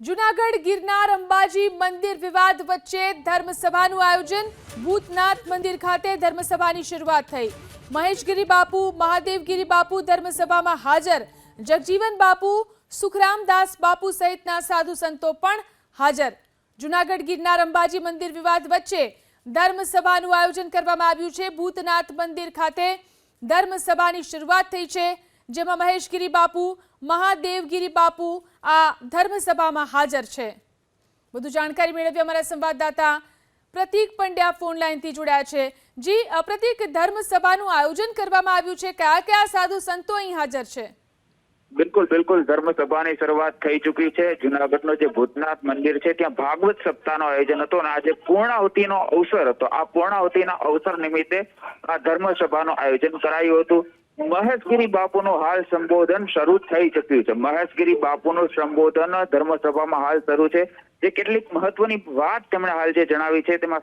જૂનાગઢ ગિરનાર અંબાજી મંદિર વિવાદ વચ્ચે ધર્મસભાનું આયોજન। ભૂતનાથ મંદિર ખાતે ધર્મસભાની શરૂઆત થઈ। મહેશગીરી બાપુ, મહાદેવગીરી બાપુ ધર્મસભામાં હાજર। જગજીવન બાપુ, સુખરામદાસ બાપુ સહિતના સાધુ સંતો પણ હાજર। જૂનાગઢ ગિરનાર અંબાજી મંદિર વિવાદ વચ્ચે ધર્મસભાનું આયોજન કરવામાં આવ્યું છે। ભૂતનાથ મંદિર ખાતે ધર્મસભાની શરૂઆત થઈ છે, જેમાં મહેશગીરી બાપુ, મહાદેવગીરી બાપુ આ ધર્મસભામાં હાજર છે। વધુ જાણકારી મેળવી અમારા સંવાદદાતા પ્રતીક પંડ્યા ફોન લાઈનથી જોડાયા છે। જી પ્રતીક, ધર્મસભાનું આયોજન કરવામાં આવ્યું છે, કયા કયા સાધુ સંતો અહીં હાજર છે? બિલકુલ ધર્મસભાની શરૂઆત થઈ ચૂકી છે। જૂનાગઢનો જે ભૂતનાથ મંદિર છે ત્યાં ભાગવત સપ્તાહનું આયોજન હતું અને આજે પૂર્ણાહુતિનો અવસર હતો। આ પૂર્ણાહુતિના અવસર નિમિત્તે આ ધર્મસભાનું આયોજન કરાયું હતું। મહેશગીરી બાપુનું હાલ સંબોધન શરૂ થઈ ચૂક્યું છે। મહેશગીરી બાપુનું સંબોધન ધર્મસભામાં હાલ શરૂ છે। જે કેટલીક મહત્વની વાત તેમણે હાલ જે જણાવી છે તેમાં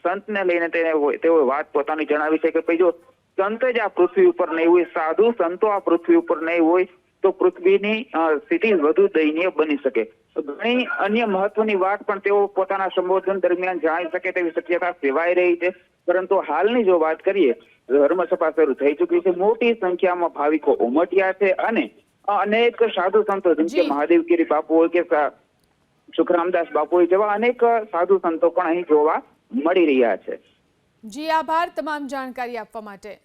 સંતને લઈને તેઓએ વાત પોતાની જણાવી છે કે ભાઈ જો સંત જ આ પૃથ્વી ઉપર નહીં હોય, સાધુ સંતો આ પૃથ્વી ઉપર નહીં હોય તો પૃથ્વીની સ્થિતિ વધુ દયનીય બની શકે। ઘણી અન્ય મહત્વની વાત પણ તેઓ પોતાના સંબોધન દરમિયાન જાણી શકે તેવી શક્યતા સેવાઈ રહી છે। પરંતુ હાલની જો વાત કરીએ, ધર્મસભા શરૂ થઈ ચૂકી છે। મોટી સંખ્યામાં ભાવિકો ઉમટ્યા છે અને અનેક સાધુ સંતો જેમ કે મહાદેવગીરી બાપુ હોય કે સુખરામદાસ બાપુ હોય જેવા અનેક સાધુ સંતો પણ અહીં જોવા મળી રહ્યા છે। જી આભાર તમામ જાણકારી આપવા માટે।